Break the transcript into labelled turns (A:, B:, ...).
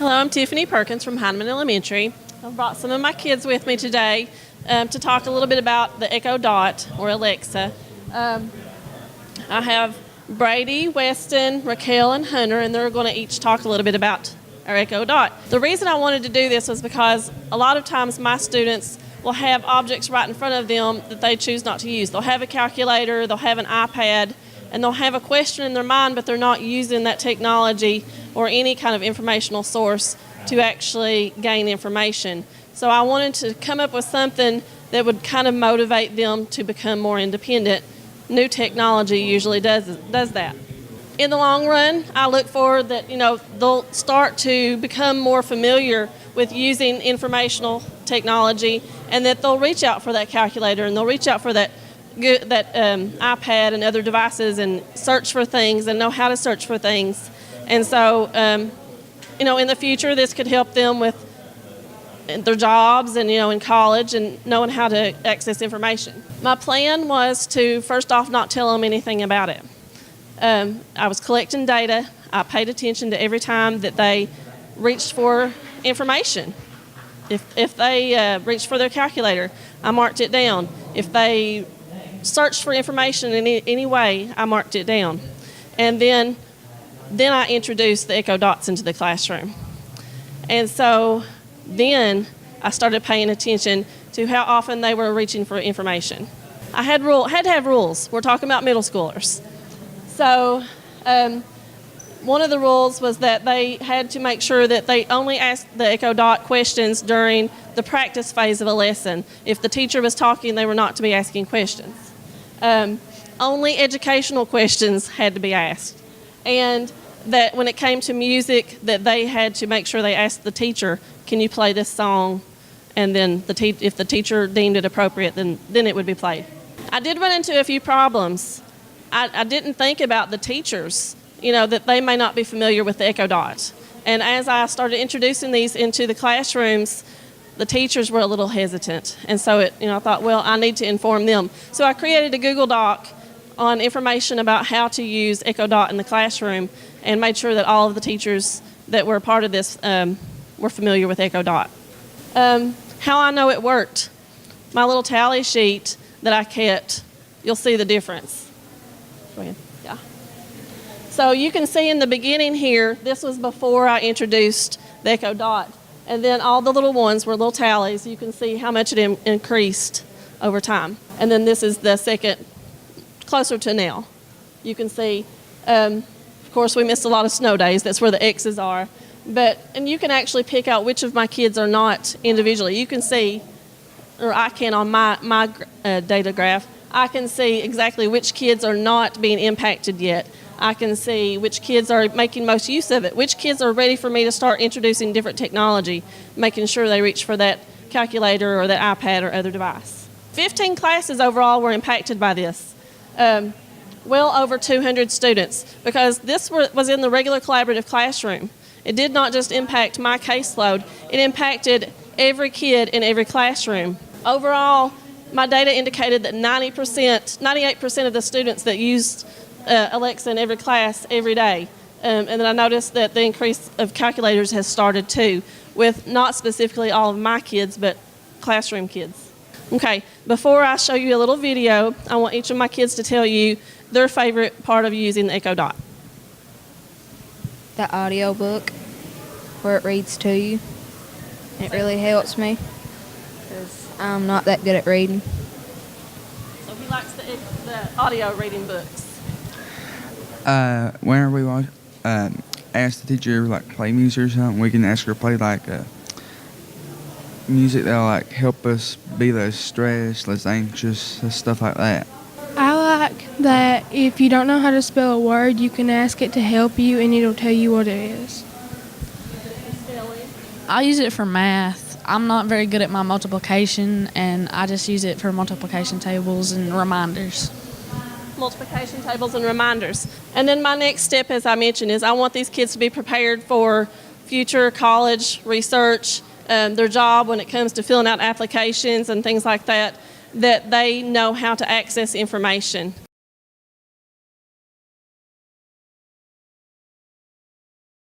A: Hello, I'm Tiffany Perkins from Heineman Elementary. I've brought some of my kids with me today to talk a little bit about the Echo Dot, or Alexa. I have Brady, Weston, Raquel, and Hunter, and they're going to each talk a little bit about our Echo Dot. The reason I wanted to do this was because a lot of times my students will have objects right in front of them that they choose not to use. They'll have a calculator, they'll have an iPad, and they'll have a question in their mind, but they're not using that technology or any kind of informational source to actually gain information. So I wanted to come up with something that would kind of motivate them to become more independent. New technology usually does that. In the long run, I look for that, they'll start to become more familiar with using informational technology, and that they'll reach out for that calculator, and they'll reach out for that iPad and other devices and search for things and know how to search for things. And so, in the future, this could help them with their jobs and, in college and knowing how to access information. My plan was to, first off, not tell them anything about it. I was collecting data. I paid attention to every time that they reached for information. If they reached for their calculator, I marked it down. If they searched for information in any way, I marked it down. And then I introduced the Echo Dots into the classroom. And so then I started paying attention to how often they were reaching for information. I had to have rules. We're talking about middle schoolers. So one of the rules was that they had to make sure that they only asked the Echo Dot questions during the practice phase of a lesson. If the teacher was talking, they were not to be asking questions. Only educational questions had to be asked. And that when it came to music, that they had to make sure they asked the teacher, can you play this song? And then if the teacher deemed it appropriate, then it would be played. I did run into a few problems. I didn't think about the teachers, that they may not be familiar with the Echo Dot. And as I started introducing these into the classrooms, the teachers were a little hesitant. And so I thought, well, I need to inform them. So I created a Google Doc on information about how to use Echo Dot in the classroom, and made sure that all of the teachers that were a part of this were familiar with Echo Dot. How I know it worked, my little tally sheet that I kept, you'll see the difference. Go ahead. Yeah. So you can see in the beginning here, this was before I introduced the Echo Dot. And then all the little ones were little tallies. You can see how much it increased over time. And then this is the second, closer to now. You can see, of course, we missed a lot of snow days. That's where the X's are. And you can actually pick out which of my kids are not individually. You can see, or I can on my data graph, I can see exactly which kids are not being impacted yet. I can see which kids are making most use of it, which kids are ready for me to start introducing different technology, making sure they reach for that calculator or that iPad or other device. 15 classes overall were impacted by this. Well over 200 students, because this was in the regular collaborative classroom. It did not just impact my caseload, it impacted every kid in every classroom. Overall, my data indicated that 98% of the students that used Alexa in every class every day. And then I noticed that the increase of calculators has started too, with not specifically all of my kids, but classroom kids. Okay, before I show you a little video, I want each of my kids to tell you their favorite part of using the Echo Dot.
B: The audio book, where it reads to you. It really helps me, because I'm not that good at reading.
A: So he likes the audio reading books.
C: Whenever we ask the teacher play music or something, we can ask her to play music that'll help us be less stressed, less anxious, stuff like that.
D: I like that if you don't know how to spell a word, you can ask it to help you and it'll tell you what it is.
E: I use it for math. I'm not very good at my multiplication, and I just use it for multiplication tables and reminders.
A: Multiplication tables and reminders. And then my next step, as I mentioned, is I want these kids to be prepared for future college research, their job when it comes to filling out applications and things like that, that they know how to access information.